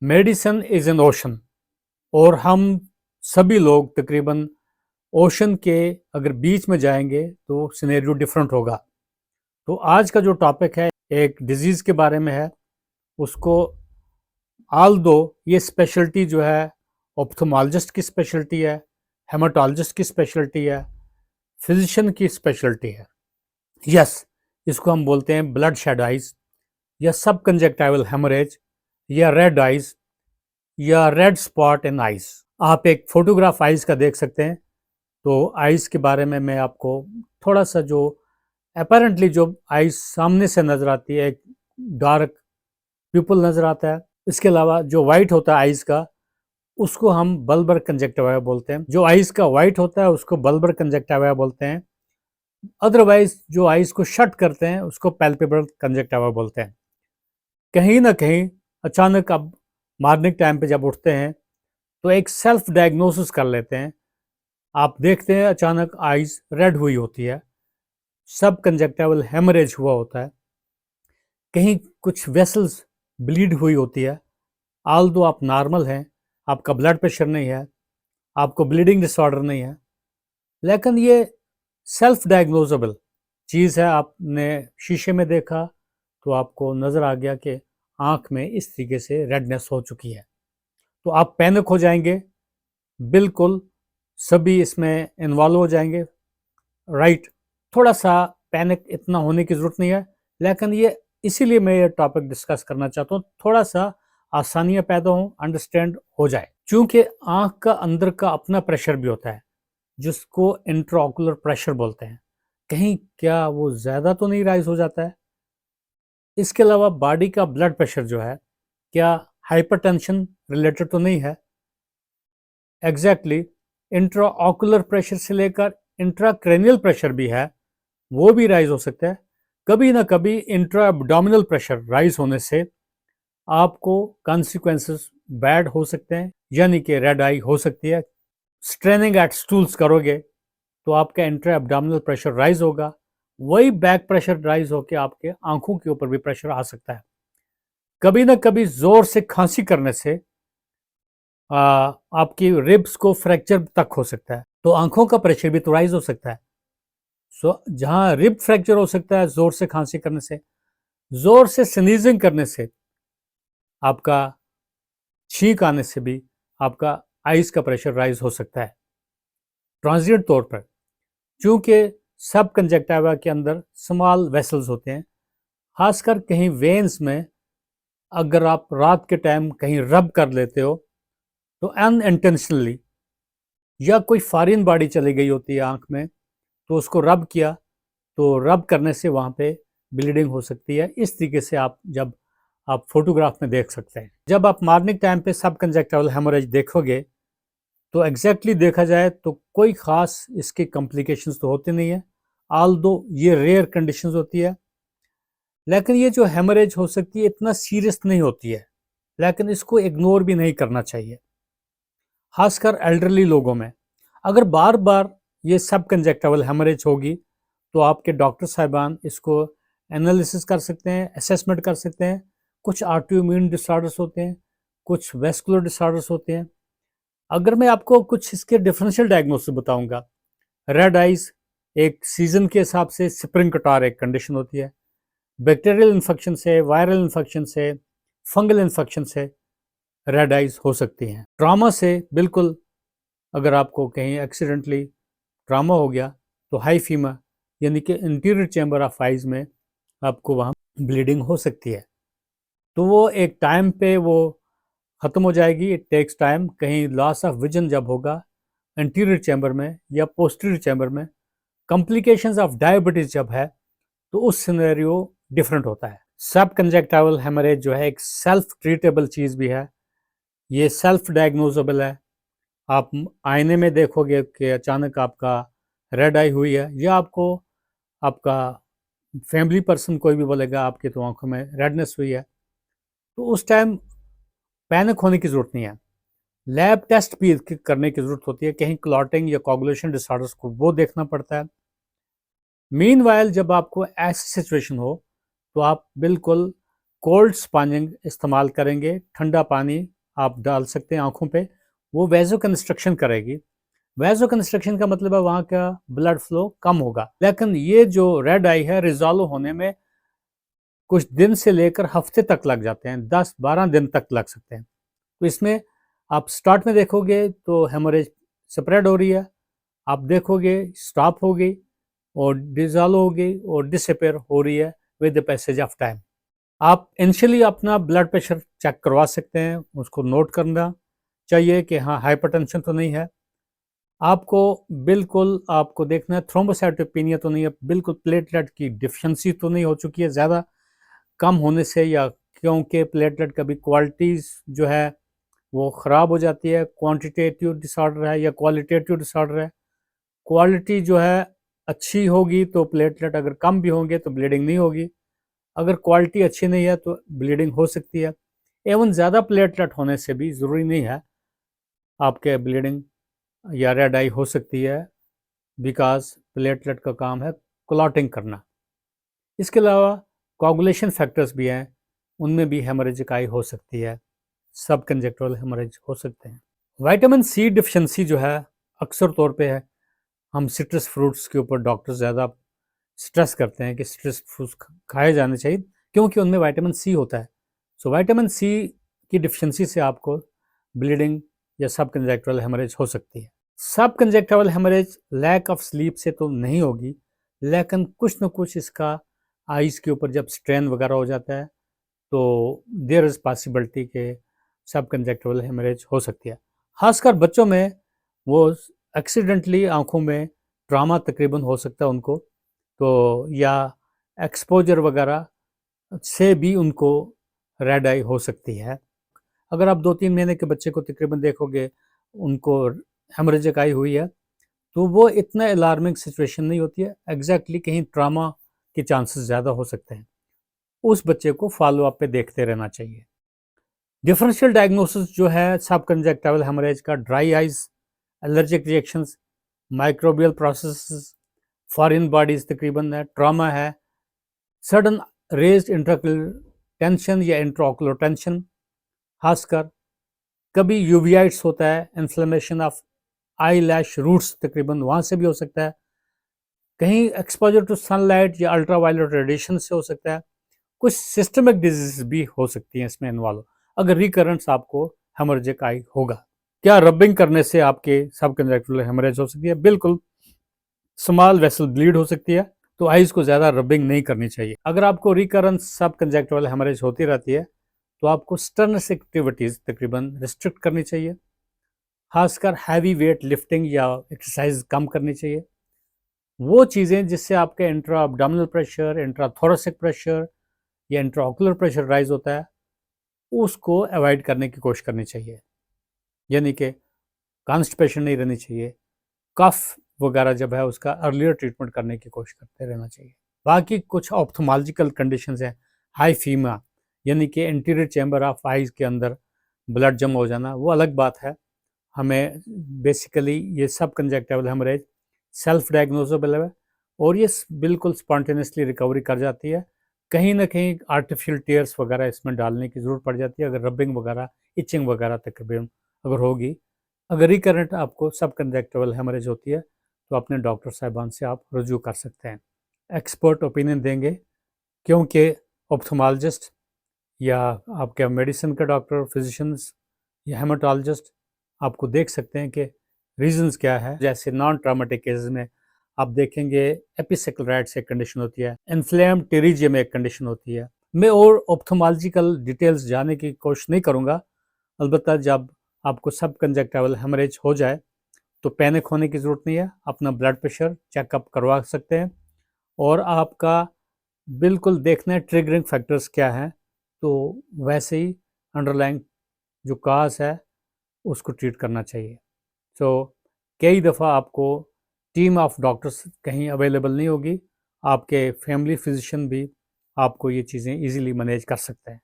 Medicine is an ocean और हम सभी लोग तकरीबन ओशन के अगर बीच में जाएंगे तो सिनेरियो डिफरेंट होगा। तो आज का जो टॉपिक है एक डिजीज़ के बारे में है। उसको आल दो ये स्पेशलिटी जो है ऑप्थोमोलॉजिस्ट की स्पेशलिटी है, हेमाटोलॉजिस्ट की स्पेशलिटी है, फिजिशियन की स्पेशलिटी है। यस, इसको हम बोलते हैं ब्लड शेड आइज या सब कंजक्टाइवल हेमरेज या रेड आइज या रेड स्पॉट इन आइज। आप एक फोटोग्राफ आइज का देख सकते हैं। तो आइज के बारे में मैं आपको थोड़ा सा जो अपेरेंटली जो आइज सामने से नजर आती है, एक डार्क पिपल नजर आता है। इसके अलावा जो वाइट होता है आइज का, उसको हम बल्बर कंजक्टिवा बोलते हैं। जो आइज का वाइट होता है उसको बल्बर कंजक्टिवा बोलते हैं। अदरवाइज जो आइज को शट करते हैं उसको पैल्पेबल कंजक्टिवा बोलते हैं। कहीं ना कहीं अचानक अब मॉर्निंग टाइम पे जब उठते हैं तो एक सेल्फ डायग्नोसिस कर लेते हैं। आप देखते हैं अचानक आइज रेड हुई होती है, सब कंजक्टिवल हेमरेज हुआ होता है, कहीं कुछ वेसल्स ब्लीड हुई होती है। आल दो आप नॉर्मल हैं, आपका ब्लड प्रेशर नहीं है, आपको ब्लीडिंग डिसऑर्डर नहीं है, लेकिन ये सेल्फ डायग्नोजेबल चीज़ है। आपने शीशे में देखा तो आपको नज़र आ गया कि आँख में इस तरीके से रेडनेस हो चुकी है, तो आप पैनिक हो जाएंगे। बिल्कुल सभी इसमें इन्वॉल्व हो जाएंगे, राइट। थोड़ा सा पैनिक इतना होने की ज़रूरत नहीं है, लेकिन ये इसीलिए मैं ये टॉपिक डिस्कस करना चाहता हूँ, थोड़ा सा आसानियाँ पैदा हों, अंडरस्टैंड हो जाए। क्योंकि आँख का अंदर का अपना प्रेशर भी होता है जिसको इंट्राओकुलर प्रेशर बोलते हैं। कहीं क्या वो ज़्यादा तो नहीं राइज हो जाता है? इसके अलावा बॉडी का ब्लड प्रेशर जो है, क्या हाइपरटेंशन रिलेटेड तो नहीं है? एग्जैक्टली इंट्राओकुलर प्रेशर से लेकर इंट्राक्रेनियल प्रेशर भी है, वो भी राइज हो सकता है। कभी ना कभी इंट्रा एब्डोमिनल प्रेशर राइज होने से आपको कॉन्सिक्वेंसेस बैड हो सकते हैं, यानी कि रेड आई हो सकती है। स्ट्रेनिंग एट स्टूल्स करोगे तो आपका इंट्रा एब्डोमिनल प्रेशर राइज होगा, वही बैक प्रेशर राइज होकर आपके आंखों के ऊपर भी प्रेशर आ सकता है। कभी ना कभी जोर से खांसी करने से आपकी रिब्स को फ्रैक्चर तक हो सकता है, तो आंखों का प्रेशर भी तो राइज हो सकता है। सो जहां रिब फ्रैक्चर हो सकता है जोर से खांसी करने से, जोर से स्नीजिंग करने से, आपका छींक आने से भी आपका आइज का प्रेशर राइज हो सकता है ट्रांजिएंट तौर पर। क्योंकि सब कंजक्टिवा के अंदर स्मॉल वेसल्स होते हैं, खासकर कहीं वेन्स में अगर आप रात के टाइम कहीं रब कर लेते हो तो अनइंटेंशनली, या कोई फॉरेन बॉडी चली गई होती है आंख में तो उसको रब किया, तो रब करने से वहाँ पे ब्लीडिंग हो सकती है। इस तरीके से आप फोटोग्राफ में देख सकते हैं। जब आप मॉर्निंग टाइम पे सब कंजक्टिवल हेमोरेज देखोगे तो एग्जैक्टली देखा जाए तो कोई ख़ास इसके कॉम्प्लिकेशंस तो होते नहीं है, ऑल दो ये रेयर कंडीशंस होती है। लेकिन ये जो हेमोरेज हो सकती है इतना सीरियस नहीं होती है, लेकिन इसको इग्नोर भी नहीं करना चाहिए, खासकर एल्डरली लोगों में। अगर बार बार ये सब कंजक्टिवल हेमरेज होगी तो आपके डॉक्टर साहिबान इसको एनालिसिस कर सकते हैं, असेसमेंट कर सकते हैं। कुछ ऑटोइम्यून डिसऑर्डर्स होते हैं, कुछ वेस्कुलर डिसऑर्डर्स होते हैं। अगर मैं आपको कुछ इसके डिफरेंशियल डायग्नोसिस बताऊंगा, रेड आइज एक सीजन के हिसाब से स्प्रिंग कटार एक कंडीशन होती है। बैक्टीरियल इन्फेक्शन से, वायरल इन्फेक्शन से, फंगल इन्फेक्शन से रेड आइज हो सकती हैं। ट्रामा से बिल्कुल, अगर आपको कहीं एक्सीडेंटली ट्रामा हो गया तो हाई फीमा यानी कि इंटीरियर चैम्बर ऑफ आइज में आपको वहाँ ब्लीडिंग हो सकती है। तो वो एक टाइम पे वो ख़त्म हो जाएगी, इट टेक्स टाइम। कहीं लॉस ऑफ विजन जब होगा इंटीरियर चैम्बर में या पोस्टीरियर चैम्बर में, कॉम्प्लिकेशंस ऑफ डायबिटीज़ जब है, तो उस सिनेरियो डिफरेंट होता है। सब कंजक्टिवल हेमरेज जो है एक सेल्फ ट्रीटेबल चीज़ भी है, ये सेल्फ डायग्नोजेबल है। आप आईने में देखोगे कि अचानक आपका रेड आई हुई है, या आपको आपका फैमिली पर्सन कोई भी बोलेगा आपकी तो आंखों में रेडनेस हुई है, तो उस टाइम पैनिक होने की ज़रूरत नहीं है। लैब टेस्ट भी करने की ज़रूरत होती है, कहीं क्लॉटिंग या कोगुलेशन डिसऑर्डर्स को वो देखना पड़ता है। मीनवाइल जब आपको ऐसी सिचुएशन हो तो आप बिल्कुल कोल्ड स्पॉन्जिंग इस्तेमाल करेंगे, ठंडा पानी आप डाल सकते हैं आँखों पे, वो वैसो कंस्ट्रक्शन करेगी। वैसो कंस्ट्रक्शन का मतलब है वहाँ का ब्लड फ्लो कम होगा। लेकिन ये जो रेड आई है रिज़ॉल्व होने में कुछ दिन से लेकर हफ्ते तक लग जाते हैं, 10-12 दिन तक लग सकते हैं। तो इसमें आप स्टार्ट में देखोगे तो हेमोरेज स्प्रेड हो रही है, आप देखोगे स्टॉप हो गई और डिसॉल्व हो गई और डिसअपीयर हो रही है with the passage of time. आप इनिशियली अपना ब्लड प्रेशर चेक करवा सकते हैं, उसको नोट करना चाहिए कि हाँ हाइपरटेंशन तो नहीं है। आपको देखना है थ्रोम्बोसाइटोपेनिया तो नहीं है, बिल्कुल प्लेटलेट की डिफिशिएंसी तो नहीं हो चुकी है ज़्यादा कम होने से, या क्योंकि प्लेटलेट का भी क्वालिटीज़ जो है वो ख़राब हो जाती है, क्वांटिटेटिव डिसऑर्डर है या क्वालिटेटिव डिसऑर्डर है। क्वालिटी जो है अच्छी होगी तो प्लेटलेट अगर कम भी होंगे तो ब्लीडिंग नहीं होगी, अगर क्वालिटी अच्छी नहीं है तो ब्लीडिंग हो सकती है। एवं ज़्यादा प्लेटलेट होने से भी ज़रूरी नहीं है आपके ब्लीडिंग या रेड आई हो सकती है, बिकॉज प्लेटलेट का काम है क्लॉटिंग करना। इसके अलावा कोगुलेशन फैक्टर्स भी हैं, उनमें भी हेमोरेजिक आई हो सकती है, सब कंजक्टिवल हेमोरेज हो सकते हैं। विटामिन सी डिफिशिएंसी जो है अक्सर तौर पे है, हम सिट्रस फ्रूट्स के ऊपर डॉक्टर ज़्यादा स्ट्रेस करते हैं कि सिट्रस फ्रूट्स खाए जाने चाहिए क्योंकि उनमें विटामिन सी होता है। सो विटामिन सी की डिफिशिएंसी से आपको ब्लीडिंग या सब कंजक्टिवल हेमोरेज हो सकती है। Subconjunctival haemorrhage lack of sleep से तो नहीं होगी, लेकिन कुछ न कुछ इसका आइज़ के ऊपर जब स्ट्रेन वगैरह हो जाता है तो देयर इज़ पॉसिबिलिटी के सब कंजक्टिवल हेमोरेज हो सकती है। खासकर बच्चों में वो एक्सीडेंटली आँखों में ट्रॉमा तकरीबन हो सकता है उनको, तो या एक्सपोजर वगैरह से भी उनको रेड आई हो सकती है। अगर आप 2-3 महीने के बच्चे को तकरीबन देखोगे, उनको हेमोरेजिक आई हुई है, तो वो इतना अलार्मिंग सिचुएशन नहीं होती है, एग्जैक्टली कहीं ट्रॉमा के चांसेस ज़्यादा हो सकते हैं। उस बच्चे को फॉलो अप पे देखते रहना चाहिए। डिफरेंशियल डायग्नोसिस जो है सब कंजक्टिवल हेमोरेज का, dry eyes, allergic reactions, microbial processes, foreign bodies तकरीबन है, ट्रॉमा है, सडन रेज्ड इंट्राक्यूलर टेंशन या इंट्राओकुलर टेंशन, खासकर कभी यूवियाइट्स होता है, inflammation of eyelash roots तकरीबन वहाँ से भी हो सकता है, कहीं एक्सपोजर टू सनलाइट या अल्ट्रावायलेट रेडिएशन से हो सकता है, कुछ सिस्टमिक डिजीज भी हो सकती हैं इसमें इन्वॉल्व अगर रिकरेंस आपको हेमोरेजिक आई होगा। क्या रबिंग करने से आपके सब कंजक्टिवल हेमोरेज हो सकती है? बिल्कुल, स्मॉल वेसल ब्लीड हो सकती है, तो आइज को ज़्यादा रबिंग नहीं करनी चाहिए। अगर आपको रिकरेंस सब कंजक्टिवल हेमोरेज होती रहती है तो आपको स्टर्नस एक्टिविटीज़ तकरीबन रिस्ट्रिक्ट करनी चाहिए, खासकर हैवी वेट लिफ्टिंग या एक्सरसाइज कम करनी चाहिए। वो चीज़ें जिससे आपके intra abdominal pressure, intra thoracic pressure या इंट्राओकुलर प्रेशर राइज होता है, उसको अवॉइड करने की कोशिश करनी चाहिए, यानी कि कॉन्स्टिपेशन नहीं रहनी चाहिए, कफ वगैरह जब है उसका अर्लियर ट्रीटमेंट करने की कोशिश करते रहना चाहिए। बाकी कुछ ऑप्थोमोलॉजिकल कंडीशंस हैं, हाइफीमा यानी कि एंटीरियर चैम्बर ऑफ आइज के अंदर ब्लड जम हो जाना, वो अलग बात है। हमें बेसिकली ये सब कंजक्टिवल हेमोरेज सेल्फ डायग्नोजेबल है और ये बिल्कुल स्पॉन्टेनियसली रिकवरी कर जाती है। कहीं ना कहीं आर्टिफिशियल टीयर्स वगैरह इसमें डालने की ज़रूरत पड़ जाती है अगर रबिंग वगैरह, इचिंग वगैरह तकरीबन अगर होगी। अगर रिकरेंट आपको सब कंजक्टिवल हेमोरेज होती है तो अपने डॉक्टर साहिबान से आप रुजू कर सकते हैं, एक्सपर्ट ओपिनियन देंगे, क्योंकि ऑप्थोमोलॉजिस्ट या आपके मेडिसिन का डॉक्टर, फिजिशियंस या हेमाटोलॉजिस्ट आपको देख सकते हैं कि रीजंस क्या है। जैसे नॉन ट्रामेटिक केसेस में आप देखेंगे एपिसेक्लेराइड्स एक कंडीशन होती है, इन्फ्लेम्ड टेरिजियम एक कंडीशन होती है। मैं और ऑप्थोमोलॉजिकल डिटेल्स जाने की कोशिश नहीं करूँगा, अलबत्ता जब आपको सब कंजक्टिवल हेमरेज हो जाए तो पैनिक होने की ज़रूरत नहीं है, अपना ब्लड प्रेशर चेकअप करवा सकते हैं और आपका बिल्कुल देखना है ट्रिगरिंग फैक्टर्स क्या हैं, तो वैसे ही अंडरलाइंग जो काज है उसको ट्रीट करना चाहिए। सो कई दफ़ा आपको टीम ऑफ डॉक्टर्स कहीं अवेलेबल नहीं होगी, आपके फैमिली फिजिशियन भी आपको ये चीज़ें इजीली मैनेज कर सकते हैं।